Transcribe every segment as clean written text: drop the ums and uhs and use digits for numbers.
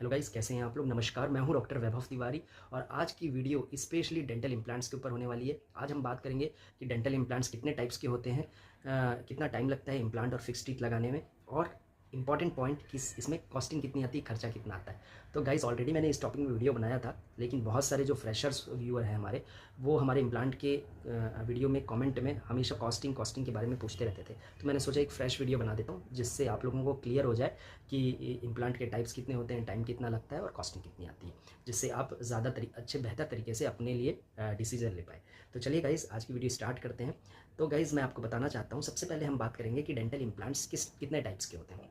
Hello guys, कैसे हैं आप लोग। नमस्कार, मैं हूं डॉक्टर वैभव तिवारी और आज की वीडियो स्पेशली डेंटल इम्प्लांट्स के ऊपर होने वाली है। आज हम बात करेंगे कि डेंटल इम्प्लांट्स कितने टाइप्स के होते हैं, कितना टाइम लगता है इम्प्लांट और फिक्स टीथ लगाने में, और इंपॉर्टेंट पॉइंट कि इसमें कॉस्टिंग कितनी आती है, खर्चा कितना आता है। तो गाइस ऑलरेडी मैंने इस टॉपिक में वीडियो बनाया था, लेकिन बहुत सारे जो फ्रेशर्स व्यूअर हैं हमारे, वो हमारे इम्प्लांट के वीडियो में कमेंट में हमेशा कॉस्टिंग के बारे में पूछते रहते थे। तो मैंने सोचा एक फ्रेश वीडियो बना देता हूँ जिससे आप लोगों को क्लियर हो जाए कि इम्प्लांट के टाइप्स कितने होते हैं, टाइम कितना लगता है और कॉस्टिंग कितनी आती है, जिससे आप ज़्यादा बेहतर तरीके से अपने लिए डिसीजन ले पाए। तो चलिए गाइज़, आज की वीडियो स्टार्ट करते हैं। तो गाइज़ मैं आपको बताना चाहता हूँ, सबसे पहले हम बात करेंगे कि डेंटल इम्प्लांट्स कितने टाइप्स के होते हैं।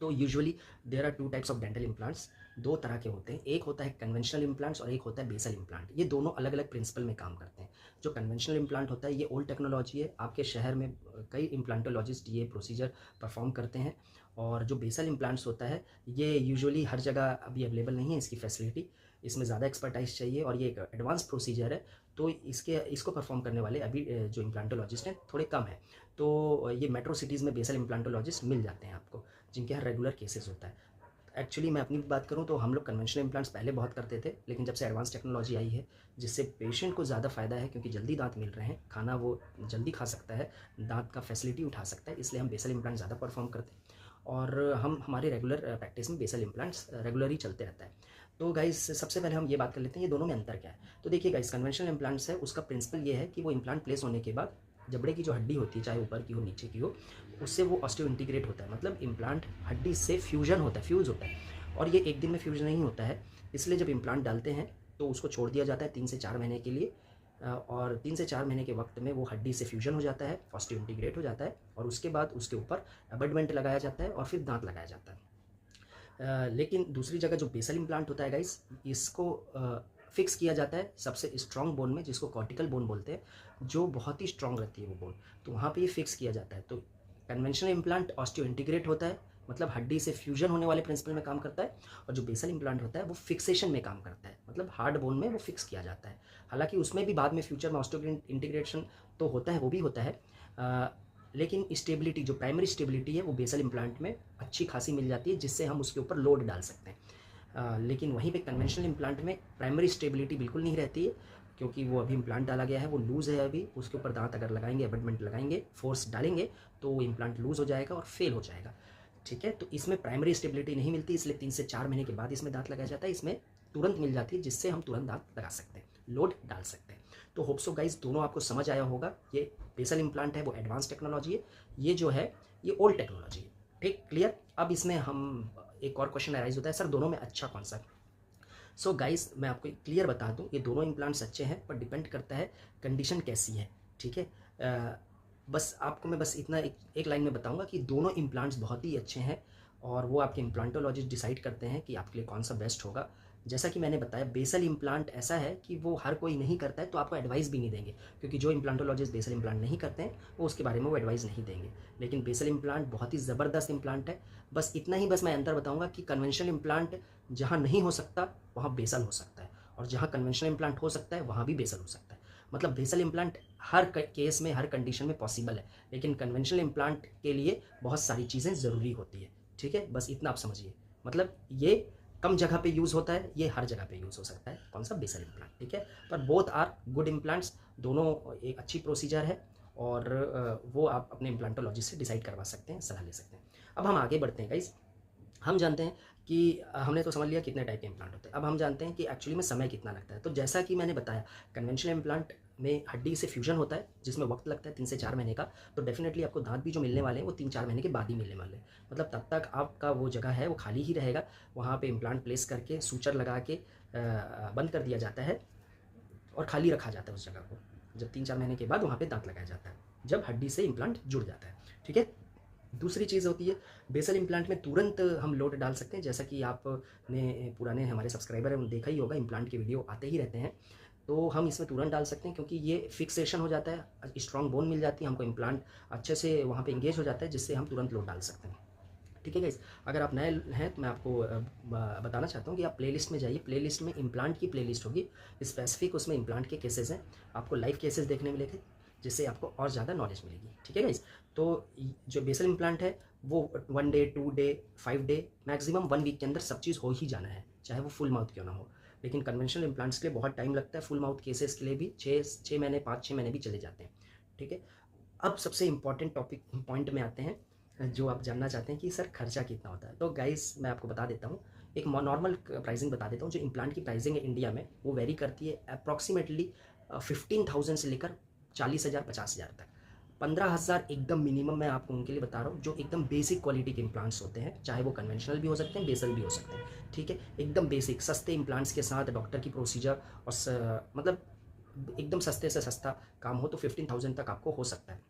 तो usually there are two types of dental implants. दो तरह के होते हैं, एक होता है कन्वेंशनल इम्प्लांट्स और एक होता है बेसल इम्प्लांट। ये दोनों अलग अलग प्रिंसिपल में काम करते हैं। जो कन्वेंशनल इम्प्लांट होता है ये ओल्ड टेक्नोलॉजी है, आपके शहर में कई इम्प्लांटोलॉजिस्ट ये प्रोसीजर परफॉर्म करते हैं। और जो बेसल इम्प्लांट्स होता है ये यूजुअली हर जगह अभी अवेलेबल नहीं है इसकी फैसिलिटी, इसमें ज़्यादा एक्सपर्टाइज चाहिए और ये एक एडवांस प्रोसीजर है। तो इसको परफॉर्म करने वाले अभी जो इम्प्लांटोलॉजिस्ट हैं थोड़े कम हैं। तो ये मेट्रो सिटीज़ में बेसल इम्प्लांटोलॉजिस्ट मिल जाते हैं आपको, जिनके यहाँ रेगुलर केसेस होता है। एक्चुअली मैं अपनी बात करूँ तो हम लोग कन्वेंशनल इम्प्लांट्स पहले बहुत करते थे, लेकिन जब से एडवांस टेक्नोलॉजी आई है जिससे पेशेंट को ज़्यादा फ़ायदा है, क्योंकि जल्दी दांत मिल रहे हैं, खाना वो जल्दी खा सकता है, दांत का फैसिलिटी उठा सकता है, इसलिए हम बेसल इम्प्लांट ज़्यादा परफॉर्म करते हैं। और हम हमारे रेगुलर प्रैक्टिस में बेसल इम्प्लांट्स रेगुलर ही चलते रहता है। तो गाइस सबसे पहले हम ये बात कर लेते हैं ये दोनों में अंतर क्या है। तो देखिए गाइस, कन्वेंशनल इम्प्लांट्स है उसका प्रिंसिपल ये है कि वो इम्प्लांट प्लेस होने के बाद जबड़े की जो हड्डी होती है, चाहे ऊपर की हो नीचे की हो, उससे वो ऑस्टियो इंटीग्रेट होता है। मतलब इम्प्लांट हड्डी से फ्यूजन होता है, फ्यूज़ होता है। और ये एक दिन में फ्यूज नहीं होता है, इसलिए जब इम्प्लांट डालते हैं तो उसको छोड़ दिया जाता है 3 से 4 महीने के लिए। और 3 से 4 महीने के वक्त में वो हड्डी से फ्यूजन हो जाता है, ऑस्टियो इंटीग्रेट हो जाता है, और उसके बाद उसके ऊपर अबटमेंट लगाया जाता है और फिर दांत लगाया जाता है। लेकिन दूसरी जगह जो बेसल इम्प्लांट होता है गाइस, इसको फिक्स किया जाता है सबसे स्ट्रॉन्ग बोन में, जिसको कॉर्टिकल बोन बोलते हैं, जो बहुत ही स्ट्रॉन्ग रहती है वो बोन। तो वहाँ पे ये फिक्स किया जाता है। तो कन्वेंशनल इम्प्लांट ऑस्टियो इंटीग्रेट होता है, मतलब हड्डी से फ्यूजन होने वाले प्रिंसिपल में काम करता है। और जो बेसल इम्प्लांट होता है वो फिक्सेशन में काम करता है, मतलब हार्ड बोन में वो फिक्स किया जाता है। हालांकि उसमें भी बाद में फ्यूचर में ऑस्टियो इंटीग्रेशन तो होता है, वो भी होता है, लेकिन स्टेबिलिटी, जो प्राइमरी स्टेबिलिटी है, वो बेसल इम्प्लांट में अच्छी खासी मिल जाती है, जिससे हम उसके ऊपर लोड डाल सकते हैं। लेकिन वहीं पे कन्वेंशनल इम्प्लांट में प्राइमरी स्टेबिलिटी बिल्कुल नहीं रहती है, क्योंकि वो अभी इम्प्लांट डाला गया है, वो लूज़ है अभी, उसके ऊपर दांत अगर लगाएंगे, अबटमेंट लगाएंगे, फोर्स डालेंगे, तो वो इम्प्लांट लूज़ हो जाएगा और फेल हो जाएगा। ठीक है, तो इसमें प्राइमरी स्टेबिलिटी नहीं मिलती, इसलिए 3 से 4 महीने के बाद इसमें दांत लगाया जाता है। इसमें तुरंत मिल जाती है, जिससे हम तुरंत दांत लगा सकते हैं, लोड डाल सकते हैं। तो होप सो गाइज दोनों आपको समझ आया होगा। ये बेसल इम्प्लांट है वो एडवांस टेक्नोलॉजी है, ये जो है ये ओल्ड टेक्नोलॉजी है। ठीक, क्लियर। अब इसमें हम एक और क्वेश्चन अराइज होता है, सर दोनों में अच्छा कौन सा है। सो गाइस मैं आपको क्लियर बता दूं, ये दोनों इम्प्लांट्स अच्छे हैं, पर डिपेंड करता है कंडीशन कैसी है। ठीक है, बस आपको मैं बस इतना एक लाइन में बताऊंगा कि दोनों इम्प्लांट्स बहुत ही अच्छे हैं, और वो आपके इम्प्लांटोलॉजिस्ट डिसाइड करते हैं कि आपके लिए कौन सा बेस्ट होगा। जैसा कि मैंने बताया, बेसल इम्प्लांट ऐसा है कि वो हर कोई नहीं करता है, तो आपको एडवाइस भी नहीं देंगे, क्योंकि जो इम्प्लांटोलॉजिस्ट बेसल इम्प्लांट नहीं करते हैं वो उसके बारे में वो एडवाइस नहीं देंगे। लेकिन बेसल इम्प्लांट बहुत ही ज़बरदस्त इम्प्लांट है। बस इतना ही, बस मैं अंतर बताऊंगा कि कन्वेंशनल इम्प्लांट जहाँ नहीं हो सकता वहाँ बेसल हो सकता है, और जहाँ कन्वेंशनल इम्प्लांट हो सकता है वहाँ भी बेसल हो सकता है। मतलब बेसल इम्प्लांट हर केस में, हर कंडीशन में पॉसिबल है, लेकिन कन्वेंशनल इम्प्लांट के लिए बहुत सारी चीज़ें ज़रूरी होती है। ठीक है, बस इतना आप समझिए। मतलब ये कम जगह पे यूज़ होता है, ये हर जगह पे यूज़ हो सकता है, कौन सा, बेसल इम्प्लांट। ठीक है, पर बोथ आर गुड इम्प्लांट्स, दोनों एक अच्छी प्रोसीजर है, और वो आप अपने इम्प्लांटोलॉजिस्ट से डिसाइड करवा सकते हैं, सलाह ले सकते हैं। अब हम आगे बढ़ते हैं गाइस। हम जानते हैं कि हमने तो समझ लिया कितने टाइप के इम्प्लांट होते हैं। अब हम जानते हैं कि एक्चुअली में समय कितना लगता है। तो जैसा कि मैंने बताया, कन्वेंशनल इम्प्लांट में हड्डी से फ्यूजन होता है, जिसमें वक्त लगता है 3 से 4 महीने का। तो डेफिनेटली आपको दांत भी जो मिलने वाले हैं वो 3-4 महीने के बाद ही मिलने वाले हैं। मतलब तब तक आपका वो जगह है वो खाली ही रहेगा, वहाँ पे इम्प्लांट प्लेस करके सूचर लगा के बंद कर दिया जाता है और खाली रखा जाता है उस जगह को। जब 3-4 महीने के बाद वहाँ पे दांत लगाया जाता है, जब हड्डी से इम्प्लांट जुड़ जाता है। ठीक है, दूसरी चीज़ होती है बेसल इम्प्लांट में तुरंत हम लोड डाल सकते हैं। जैसा कि आपने पुराने हमारे सब्सक्राइबर हैं देखा ही होगा, इम्प्लांट के वीडियो आते ही रहते हैं, तो हम इसमें तुरंत डाल सकते हैं, क्योंकि ये फिक्सेशन हो जाता है, स्ट्रॉन्ग बोन मिल जाती है हमको, इम्प्लांट अच्छे से वहाँ पे इंगेज हो जाता है, जिससे हम तुरंत लोड डाल सकते हैं। ठीक है गाइस, अगर आप नए हैं तो मैं आपको बताना चाहता हूँ कि आप प्लेलिस्ट में जाइए, प्लेलिस्ट में इम्प्लांट की प्लेलिस्ट होगी स्पेसिफिक, उसमें इम्प्लांट के केसेस हैं, आपको लाइव केसेस देखने मिलेंगे, जिससे आपको और ज़्यादा नॉलेज मिलेगी। ठीक है गाइस, तो जो बेसल इम्प्लांट है वो 1 day 2 day 5 day maximum 1 week के अंदर सब चीज़ हो ही जाना है, चाहे वो फुल माउथ क्यों ना हो। लेकिन कन्वेंशनल इम्प्लांट्स के लिए बहुत टाइम लगता है, फुल माउथ केसेस के लिए भी 6 महीने 5-6 महीने भी चले जाते हैं। ठीक है, अब सबसे इम्पॉर्टेंट टॉपिक पॉइंट में आते हैं जो आप जानना चाहते हैं कि सर खर्चा कितना होता है। तो गाइस मैं आपको बता देता हूँ, एक नॉर्मल प्राइसिंग बता देता हूँ। जो इम्प्लांट की प्राइसिंग है इंडिया में वो वेरी करती है अप्रॉक्सीमेटली 15,000 से लेकर 40,000 50,000 तक। 15,000 एकदम मिनिमम मैं आपको उनके लिए बता रहा हूँ जो एकदम बेसिक क्वालिटी के इम्प्लांट्स होते हैं, चाहे वो कन्वेंशनल भी हो सकते हैं, बेसल भी हो सकते हैं। ठीक है, एकदम बेसिक सस्ते इम्प्लांट्स के साथ डॉक्टर की प्रोसीजर और मतलब एकदम सस्ते से सस्ता काम हो तो 15,000 तक आपको हो सकता है।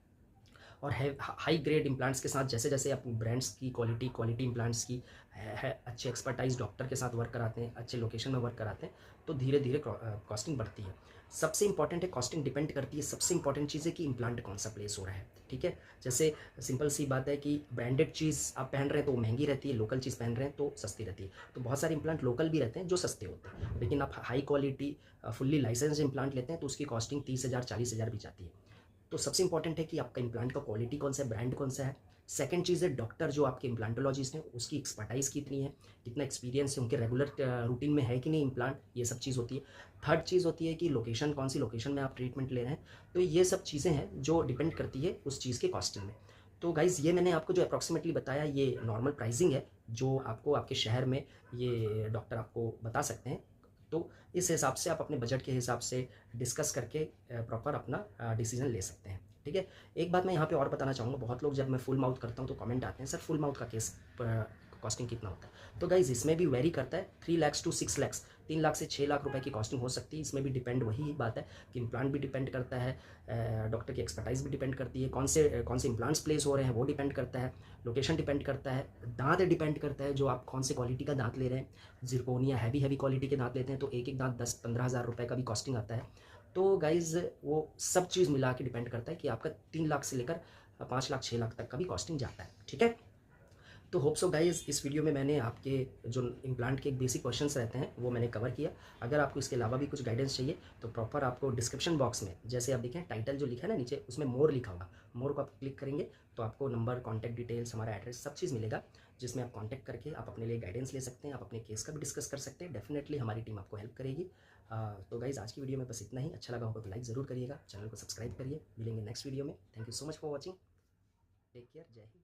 और हाई ग्रेड इम्प्लांट्स के साथ जैसे जैसे आप ब्रांड्स की क्वालिटी इम्प्लांट्स की है अच्छे एक्सपर्टाइज डॉक्टर के साथ वर्क कराते हैं, अच्छे लोकेशन में वर्क कराते हैं, तो धीरे धीरे कॉस्टिंग बढ़ती है। सबसे इंपॉर्टेंट है कॉस्टिंग डिपेंड करती है, सबसे इंपॉर्टेंट चीज़ है कि इम्प्लांट कौन सा प्लेस हो रहा है। ठीक है, जैसे सिंपल सी बात है कि ब्रांडेड चीज़ आप पहन रहे हैं तो वो महंगी रहती है, लोकल चीज़ पहन रहे हैं तो सस्ती रहती है। तो बहुत सारे इम्प्लांट लोकल भी रहते हैं जो सस्ते होते हैं, लेकिन आप high quality fully licence implant लेते हैं तो उसकी कॉस्टिंग 30,000 40,000 भी जाती है। तो सबसे इंपॉर्टेंट है कि आपका इम्प्लांट का क्वालिटी कौन सा है, ब्रांड कौन सा है। सेकंड चीज़ है डॉक्टर जो आपके इम्प्लांटोलॉजिस्ट हैं उसकी एक्सपर्टाइज कितनी है, कितना एक्सपीरियंस है, उनके रेगुलर रूटीन में है कि नहीं इम्प्लांट, ये सब चीज़ होती है। थर्ड चीज़ होती है कि लोकेशन, कौन सी लोकेशन में आप ट्रीटमेंट ले रहे हैं। तो ये सब चीज़ें हैं जो डिपेंड करती है उस चीज़ के कॉस्टिंग में। तो गाइज़ ये मैंने आपको जो अप्रॉक्सीमेटली बताया ये नॉर्मल प्राइसिंग है जो आपको आपके शहर में ये डॉक्टर आपको बता सकते हैं। तो इस हिसाब से आप अपने बजट के हिसाब से डिस्कस करके प्रॉपर अपना डिसीजन ले सकते हैं। ठीक है, एक बात मैं यहाँ पे और बताना चाहूँगा, बहुत लोग जब मैं फुल माउथ करता हूँ तो कमेंट आते हैं सर फुल माउथ का केस कॉस्टिंग कितना होता है। तो गाइज इसमें भी वेरी करता है, 3 लाख to 6 लाख, 3 लाख से 6 लाख रुपए की कॉस्टिंग हो सकती है। इसमें भी डिपेंड वही बात है कि इम्प्लांट भी डिपेंड करता है, डॉक्टर की एक्सपर्टाइज भी डिपेंड करती है, कौन से इम्प्लांट्स प्लेस हो रहे हैं वो डिपेंड करता है, लोकेशन डिपेंड करता है, दांत डिपेंड करता है जो आप कौन से क्वालिटी का दांत ले रहे हैं। जिरकोनिया हैवी क्वालिटी के दांत लेते हैं तो एक एक दांत 10-15 हज़ार रुपये का भी कॉस्टिंग आता है। तो गाइज़ वो सब चीज़ मिला के डिपेंड करता है कि आपका 3 लाख से लेकर 5 लाख 6 लाख तक का भी कॉस्टिंग जाता है। ठीक है, तो होप सो गाइज़ इस वीडियो में मैंने आपके जो इम्प्लांट के बेसिक क्वेश्चंस रहते हैं वो मैंने कवर किया। अगर आपको इसके अलावा भी कुछ गाइडेंस चाहिए तो प्रॉपर आपको डिस्क्रिप्शन बॉक्स में जैसे आप देखें टाइटल जो लिखा है ना नीचे उसमें मोर लिखा होगा, मोर को आप क्लिक करेंगे तो आपको नंबर, कॉन्टैक्ट डिटेल्स, हमारा एड्रेस सब चीज़ मिलेगा जिसमें आप कॉन्टैक्ट करके आप अपने लिए गाइडेंस ले सकते हैं, आप अपने केस का भी डिस्कस कर सकते हैं। डेफिनेटली हमारी टीम आपको हेल्प करेगी। तो गाइज़ आज की वीडियो में बस इतना ही। अच्छा लगा होगा तो लाइक ज़रूर करिएगा, चैनल को सब्सक्राइब करिए। मिलेंगे नेक्स्ट वीडियो में। Thank you so much for watching, take care, Jai Hind.